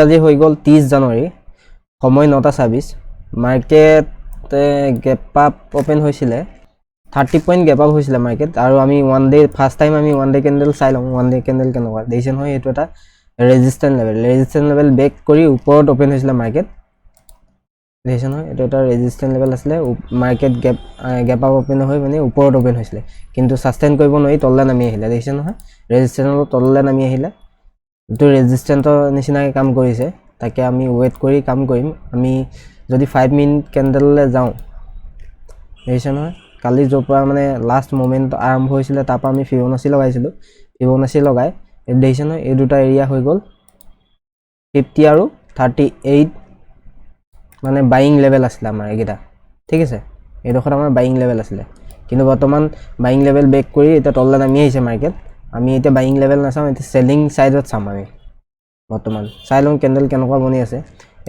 আজি হৈ গ'ল 30 জানুৱাৰী, সময় 9:26। মাৰ্কেট গেপ আপ অপেন হৈছিলে, 30 পইণ্ট গেপ আপ হৈছিলে মাৰ্কেট। আৰু আমি ওৱান ডে ফাৰ্ষ্ট টাইম আমি ওৱান ডে কেণ্ডেল চাই লওঁ, ওৱান ডে কেণ্ডেল কেনেকুৱা দেখিছে নহয়। এইটো এটা ৰেজিষ্টেন্স লেভেল বেক কৰি ওপৰত অপেন হৈছিলে মাৰ্কেট, দেখিছে নহয়। এইটো এটা ৰেজিষ্টেন্স লেভেল আছিলে, মাৰ্কেট গেপ আপ অপেন হৈ মানে ওপৰত অপেন হৈছিলে, কিন্তু ছাষ্টেইন কৰিব নোৱাৰি তললৈ নামি আহিলে, দেখিছে নহয়। ৰেজিষ্টেন্সৰ তললৈ নামি আহিলে, এইটো ৰেজিষ্টেন্সৰ নিচিনাকৈ কাম কৰিছে। তাকে আমি ৱেইট কৰি কাম কৰিম। আমি যদি 5 মিনিট কেণ্ডেললৈ যাওঁ, দেখিছে নহয়। কালি য'ৰ পৰা মানে লাষ্ট মুভমেণ্ট আৰম্ভ হৈছিলে তাৰ পৰা আমি ফিবনাচি লগাইছিলোঁ। ফিবনাচি লগাই দেখিছে নহয়, এই দুটা এৰিয়া হৈ গ'ল 50 আৰু 38, মানে বাইং লেভেল আছিলে আমাৰ এইকেইটা, ঠিক আছে। এইডোখৰত আমাৰ বাইং লেভেল আছিলে, কিন্তু বৰ্তমান বাইং লেভেল বেক কৰি এতিয়া তললৈ নামি আহিছে মাৰ্কেট। আমি এতিয়া বাইং লেভেল নাচাওঁ, এতিয়া চেলিং ছাইডত চাম আমি বৰ্তমান। চাই লওঁ কেণ্ডেল কেনেকুৱা বনি আছে।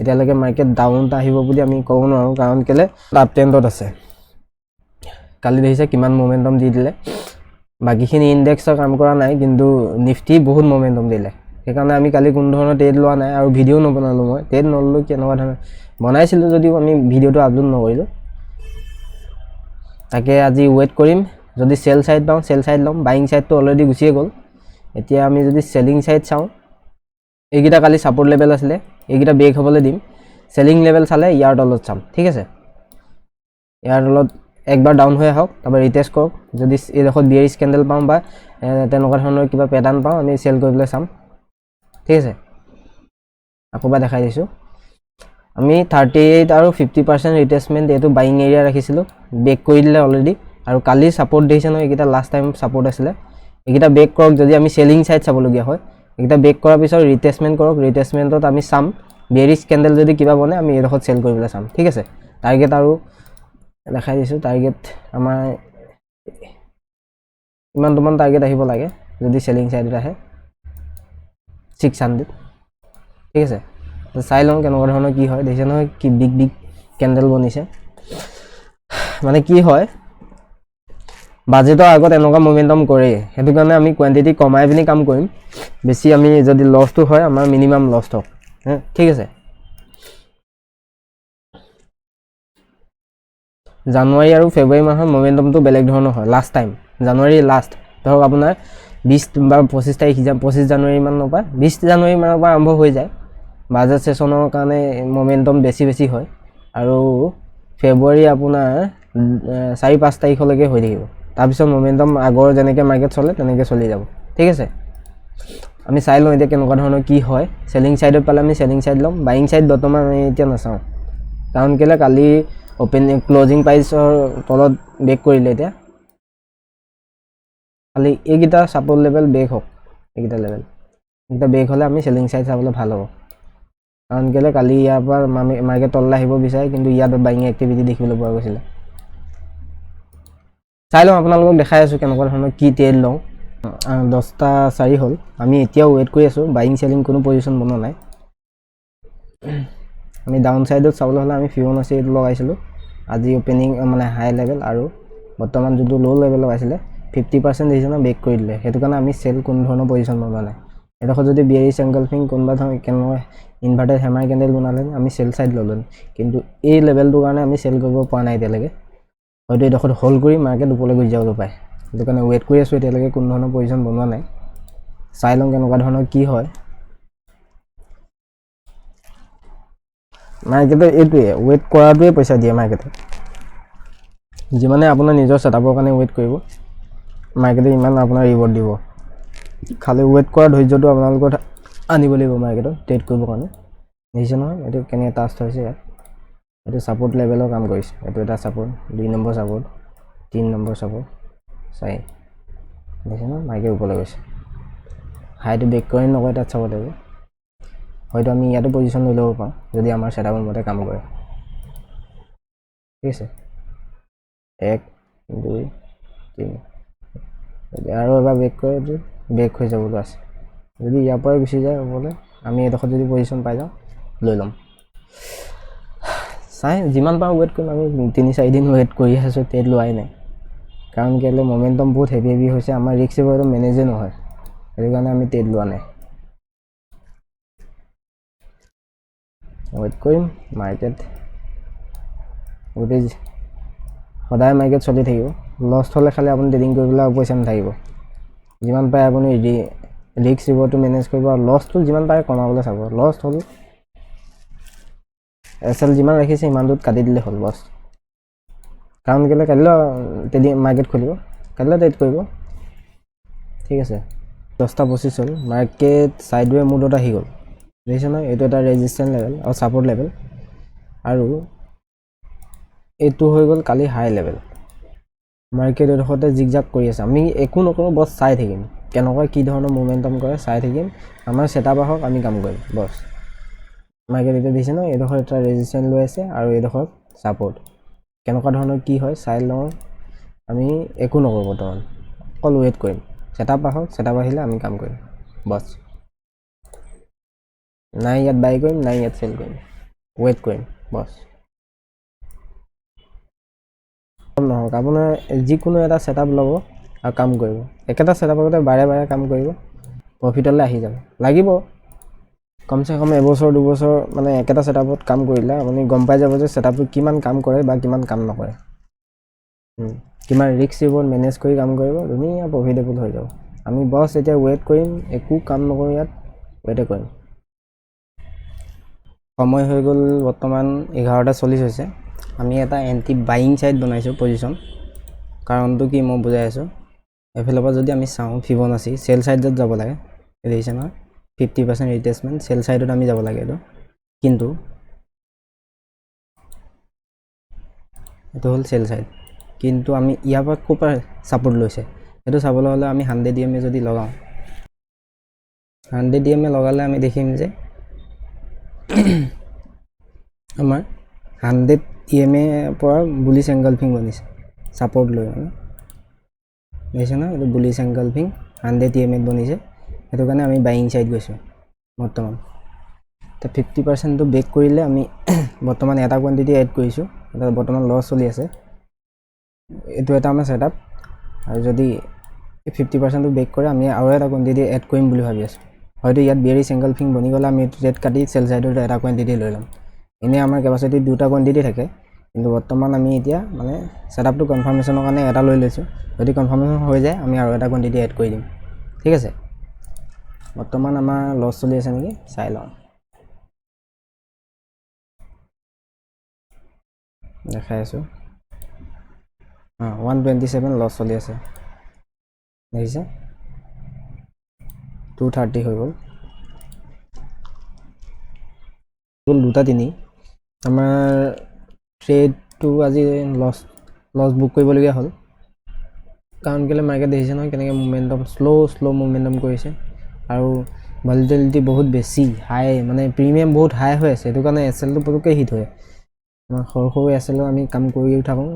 এতিয়ালৈকে মাৰ্কেট ডাউন আহিব বুলি আমি ক'ব নোৱাৰোঁ, কাৰণ কেলৈ আপ ট্ৰেণ্ডত আছে। কালি দেখিছে কিমান মমেণ্টাম দি দিলে। বাকীখিনি ইণ্ডেক্সৰ কাম কৰা নাই, কিন্তু নিফটি বহুত মমেণ্টাম দিলে। সেইকাৰণে আমি কালি কোনো ধৰণৰ ট্ৰেড লোৱা নাই আৰু ভিডিঅ' নবনালোঁ। মই ট্ৰেড নললোঁ, কেনেকুৱা ধৰণৰ বনাইছিলোঁ যদিও আমি ভিডিঅ'টো আপলোড নকৰিলোঁ। তাকে আজি ৱেইট কৰিম, যদি চেল ছাইড পাওঁ চেল ছাইড ল'ম। বাইং ছাইডটো অলৰেডি গুচিয়ে গ'ল। এতিয়া আমি যদি চেলিং ছাইড চাওঁ, এইকেইটা কালি ছাপোৰ্ট লেভেল আছিলে, এইকেইটা ব্ৰেক হ'বলৈ দিম। চেলিং লেভেল চালে ইয়াৰ তলত চাম, ঠিক আছে। ইয়াৰ তলত একবাৰ ডাউন হৈ আহক, তাৰপৰা ৰিটেষ্ট কৰক। যদি এইডোখৰত বিয়াৰিছ কেণ্ডেল পাওঁ বা তেনেকুৱা ধৰণৰ কিবা পেটাৰ্ণ পাওঁ, আমি চেল কৰিবলৈ চাম, ঠিক আছে। আকৌ এবাৰ দেখাই দিছোঁ, আমি 38 আৰু 50% ৰিটেষ্টমেণ্ট এইটো বাইং এৰিয়া ৰাখিছিলোঁ, ব্ৰেক কৰি দিলে অলৰেডি। আৰু কালি ছাপোৰ্ট দিছে নহয়, এইকেইটা লাষ্ট টাইম ছাপোৰ্ট আছিলে। এইকেইটা ব্ৰেক কৰক, যদি আমি চেলিং ছাইড চাবলগীয়া হয়। এইকেইটা ব্ৰেক কৰাৰ পিছত ৰিটেষ্টমেণ্ট কৰক, ৰিটেষ্টমেণ্টত আমি চাম বিয়াৰিছ কেণ্ডেল যদি কিবা বনে আমি এইডোখৰত চেল কৰিবলৈ চাম, ঠিক আছে। টাৰ্গেট আৰু দেখাই দিছোঁ, টাৰ্গেট আমাৰ ইমানটোমান টাৰ্গেট আহিব লাগে যদি চেলিং ছাইডত আহে, 600, ঠিক আছে। চাই লওঁ কেনেকুৱা ধৰণৰ কি হয়। দেখিছে নহয় কি বিগ কেণ্ডেল বনিছে। মানে কি হয়, বাজেটৰ আগত এনেকুৱা মমেণ্টাম কৰেই, সেইটো কাৰণে আমি কোৱান্টিটি কমাই পিনি কাম কৰিম। বেছি আমি যদি লছটো হয়, আমাৰ মিনিমাম লষ্ট হওক, ঠিক আছে। জানুৱাৰী আৰু ফেব্ৰুৱাৰী মাহৰ মমেণ্টামটো বেলেগ ধৰণৰ হয়। লাষ্ট টাইম জানুৱাৰী লাষ্ট ধৰক আপোনাৰ 20 বা 25 তাৰিখ, 25 জানুৱাৰী মানৰ পৰা 20 জানুৱাৰী মানৰ পৰা আৰম্ভ হৈ যায়। বাজেট ছেশ্যনৰ কাৰণে মমেণ্টাম বেছি হয়। আৰু ফেব্ৰুৱাৰী আপোনাৰ 4-5 তাৰিখলৈকে হৈ থাকিব। তাৰপিছত মমেণ্টাম আগৰ যেনেকৈ মাৰ্কেট চলে তেনেকৈ চলি যাব, ঠিক আছে। আমি চাই লওঁ এতিয়া কেনেকুৱা ধৰণৰ কি হয়। চেলিং ছাইডত পালে আমি চেলিং ছাইড ল'ম। বাইং ছাইড বৰ্তমান আমি এতিয়া নাচাওঁ, কাৰণ কেলৈ কালি অপেনিং ক্লজিং প্ৰাইচৰ তলত ব্ৰেক কৰিলে। এতিয়া খালি এইকেইটা ছাপোৰ্ট লেভেল ব্ৰেক হওক, এইকেইটা ব্ৰেক হ'লে আমি চেলিং ছাইড চাবলৈ ভাল হ'ব। কাৰণ কেলৈ কালি ইয়াৰ পৰা মাৰ্কেট তললৈ আহিব বিচাৰে, কিন্তু ইয়াত বাইং এক্টিভিটি দেখিবলৈ পোৱা গৈছিলে। চাই লওঁ, আপোনালোকক দেখাই আছোঁ কেনেকুৱা ধৰণৰ কি ট্ৰেড লওঁ। 10:04 হ'ল, আমি এতিয়াও ৱেইট কৰি আছোঁ। বাইং চেলিং কোনো পজিশ্যন বনোৱা নাই। আমি ডাউন ছাইডত চাবলৈ হ'লে আমি ফিবনাচি এইটো লগাইছিলোঁ। আজি অপেনিং মানে হাই লেভেল আৰু বৰ্তমান যোনটো ল' লেভেল লগাইছিলে 50% দেখিছে ব্ৰেক কৰি দিলে। সেইটো কাৰণে আমি চেল কোনো ধৰণৰ পজিশ্যন বনোৱা নাই। এডোখৰ যদি বিয়াৰিছ এংগলফিং কোনোবা ধৰণৰ কেনেকুৱা ইনভাৰ্টেড হেমাৰ কেণ্ডেল বনালে আমি চেল ছাইড ল'লোঁ, কিন্তু এই লেভেলটোৰ কাৰণে আমি চেল কৰিব পৰা নাই এতিয়ালৈকে। হয়তো এইডোখৰত হোল্ড কৰি মাৰ্কেট ওপৰলৈ গুচি যাব পাৰে। সেইটো কাৰণে ৱেইট কৰি আছোঁ। এতিয়ালৈকে কোনো ধৰণৰ পজিশ্যন বনোৱা নাই। চাই লওঁ কেনেকুৱা ধৰণৰ কি হয়। মাৰ্কেটে এইটোৱে ৱেইট কৰাটোৱে পইচা দিয়ে মাৰ্কেটে। যিমানে আপোনাৰ নিজৰ ছেটআপৰ কাৰণে ৱেইট কৰিব, মাৰ্কেটে ইমান আপোনাৰ ৰিৱাৰ্ড দিব। খালি ৱেইট কৰা ধৈৰ্যটো আপোনালোকৰ আনিব লাগিব মাৰ্কেটত ট্ৰেড কৰিবৰ কাৰণে। দেখিছে নহয় এইটো কেনেকৈ টাষ্ট হৈছে ইয়াত। এইটো ছাপোৰ্ট লেভেলৰ কাম কৰিছে। এইটো এটা support, 2 number support, 3 number support, 4। দেখিছে নহয় মাৰ্কেট ওপৰলৈ গৈছে। হাইটো ব্ৰেক কৰে নকৰে তাত চাব লাগিব। হয়তো আমি ইয়াতো পজিশ্যন লৈ ল'ব পাৰোঁ যদি আমাৰ ছেটআপৰ মতে কাম কৰে, ঠিক আছে। 1, 2, 3 আৰু এবাৰ ব্ৰেক কৰে, এইটো ব্ৰেক হৈ যাবলৈ আছে। যদি ইয়াৰ পৰাই গুচি যায় হ'বলৈ, আমি এডোখৰত যদি পজিশ্যন পাই যাওঁ লৈ ল'ম। চাই যিমান পাৰোঁ ৱেইট কৰিম। আমি 3-4 দিন ৱেইট কৰি আছোঁ, ট্ৰেড লোৱাই নাই। কাৰণ কেলৈ মমেণ্টাম বহুত হেভি হৈছে। আমাৰ ৰিস্ক এইটো মেনেজে নহয়, সেইটো কাৰণে আমি ট্ৰেড লোৱা নাই। ৱেইট কৰিম মাৰ্কেট গোটেই সদায় মাৰ্কেট চলি থাকিব লষ্ট হ'লে খালি আপুনি ট্ৰেডিং কৰিবলৈ পইচা নাথাকিব যিমান পাৰে আপুনি ৰিস্ক ৰিৱাৰ্ডটো মেনেজ কৰিব আৰু লছটো যিমান পাৰে কমাবলৈ চাব লষ্ট হ'ল এছএল যিমান ৰাখিছে ইমানটোত কাটি দিলে হ'ল বছ কাৰণ কেলৈ কাইলৈ ট্ৰেডিং মাৰ্কেট খুলিব কাইলৈ ট্ৰেড কৰিব ঠিক আছে 10টা 25 হ'ল মাৰ্কেট সাইডৱে মুডত আহি গ'ল দেখিছে ন এইটো এটা ৰেজিষ্টেন্স লেভেল আৰু সাপোৰ্ট লেভেল আৰু এইটো হৈ গ'ল কালি হাই লেভেল মাৰ্কেট এডোখৰতে জিগজাগ কৰি আছে আমি একো নকৰোঁ বছ চাই থাকিম কেনেকুৱা কি ধৰণৰ মোমেন্টাম কৰে চাই থাকিম আমাৰ সেটআপ আহক আমি কাম কৰিম বছ মাৰ্কেট এটা দিছে ন এডোখৰ এটা ৰেজিষ্টেন্স লৈ আছে আৰু এডোখৰ সাপোৰ্ট কেনেকুৱা ধৰণৰ কি হয় চাই লওঁ আমি একো নকৰোঁ বৰ্তমান অকল ৱেইট কৰিম সেটআপ আহক সেটআপ আহিলে আমি কাম কৰিম বছ নাই ইয়াত বাই কৰিম নাই ইয়াত সেল কৰিম ৱেইট কৰিম বছ নহওক আপোনাৰ যিকোনো এটা সেটআপ ল'ব আৰু কাম কৰিব একেটা সেটআপতে বাৰে বাৰে কাম কৰিব প্ৰফিটলৈ আহি যাব লাগিব কমসে কম এবছৰ দুবছৰ মানে একেটা সেটআপত কাম কৰিলে আপুনি গম পাই যাব যে সেটআপটো কিমান কাম কৰে বা কিমান কাম নকৰে কিমান ৰিস্ক ৰিৱাৰ্ড মেনেজ কৰি কাম কৰিব ধুনীয়া প্ৰফিটেবল হৈ যাব আমি বছ এতিয়া ৱেইট কৰিম একো কাম নকৰোঁ ইয়াত ৱেইটে কৰিম সময় হৈ গ'ল বৰ্তমান 11:40 হৈছে আমি এটা এন্টি বাইং সাইড বনাইছো পজিশন কাৰণটো কি মই বুজাই আছো এফালৰ পৰা যদি আমি চাওঁ ফিবোনাচি সেল সাইডত যাব লাগে দেখিছে না 50% ৰিট্ৰেসমেন্ট সেল সাইডত আমি যাব লাগে কিন্তু এটো হল সেল সাইড কিন্তু আমি ইয়াৰ পৰা কোপাৰ সাপোৰ্ট লৈছে এটো চাবলৈ হলে আমি 100 ডিএমএ যদি লগাও 100 ডিএমএ লগালে আমি দেখিম যে আমাৰ 100 ইএমএ পৰা বুলিশ এংগলফিং বনিছে সাপোর্ট লৈ মানে দেখিছে না এটো বুলিশ এংগলফিং 100 ইএমএ বনিছে এটো কাৰণে আমি বাইং সাইড গৈছো বৰ্তমান তা 50% টো ব্ৰেক কৰিলে আমি বৰ্তমান এটা কোয়ান্টিটি এড কৰিছো এটা বৰ্তমান লস চলি আছে এটো এটা আমাৰ সেটআপ আৰু যদি 50% টো ব্ৰেক কৰে আমি আৰু এটা কোয়ান্টিটি এড কৰিম বুলি ভাবি আছো হয়তো ইয়াত বিয়াৰিশ এংগলফিং বনি গলে আমি ৰেড কাটি সেল সাইডৰ এটা কোয়ান্টিটি লৈ লম এনে আমাৰ ক্যাপাসিটি দুটা কোয়ান্টিটি থাকে কিন্তু বৰ্তমান আমি এতিয়া মানে সেটআপটো কনফাৰ্মেশনৰ কাৰণে এটা লৈ লৈছো যদি কনফাৰ্মেশন হৈ যায় আমি আৰু এটা কোয়ান্টিটি এড কৰি দিম ঠিক আছে বৰ্তমান আমাৰ লস চলি আছে নেকি চাই লওঁ দেখাই আছো 127 লস চলি আছে দেখিছে 230 হৈ গ'ল দুটা তিনি আমাৰ ট্ৰেড টু আজি লস বুক কৰিবলগীয়া হ'ল কাৰণ কেলে মাৰ্কেট দেখিছে নহয় কেনেকৈ মোমেন্টাম স্লো মোমেন্টাম কৰিছে আৰু ভলিটিলিটি বহুত বেছি হাই মানে প্ৰিমিয়াম বহুত হাই হৈ আছে এটো কাৰণে এছএলটো পটককৈ হিট হয় আমাৰ সৰু এছএল আমি কাম কৰি থাকোঁ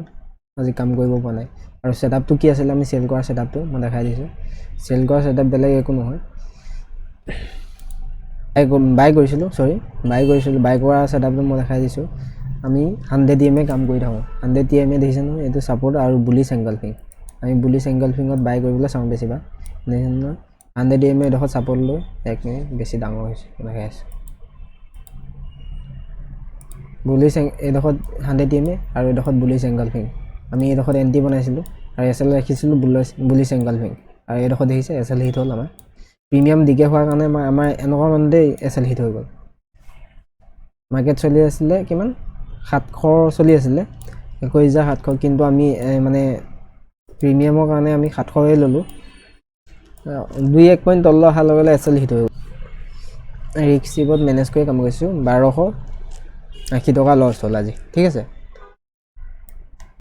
আজি কাম কৰিব পৰা নাই আৰু সেটআপটো কি আছিল আমি সেল কৰা সেটআপটো মই দেখাই দিছো সেল কৰা সেটআপ বেলেগ একো নহয় বাই কৰিছিলো বাই কৰা সেটআপটো মই দেখাই দিছো আমি 100 ডিএমএ কাম কৰি থাকোঁ 100 ডিএমএ দেখিছে নহয় এটো সাপোৰ্ট আৰু বুলিশ এংগলফিং আমি বুলিশ এংগলফিংত বাই কৰিবলৈ চাওঁ বেছিবা দেখিছে নহয় 100 ডিএমএ এডোখৰ সাপোৰ্ট লৈ এক মিনিট বেছি ডাঙৰ হৈছে দেখাই আছে বুলিশ এডোখৰ 100 ডিএমএ আৰু এডোখৰ বুলিশ এংগলফিং আমি এডোখৰ এন্টি বনাইছিলো আৰু এছএল ৰাখিছিলো বুলিশ এংগলফিং আৰু এডোখৰ দেখিছে এছএল হিট হ'ল আমাৰ প্ৰিমিয়াম দিকে হোৱাৰ কাৰণে আমাৰ এনেকুৱা মানে এছএল হিট হৈ গ'ল মাৰ্কেট চলি আছিল কিমান 700 চলি আছিল 21700 কিন্তু আমি মানে প্ৰিমিয়ামৰ কাৰণে আমি 700 এ ললো 2-1 পইণ্ট তললৈ অহাৰ লগে লগে এছএল হিট হৈ গ'ল ৰিস্ক ৰিৱাৰ্ড মেনেজ কৰি কাম কৰিছো 1280 টকা লছ হ'ল আজি ঠিক আছে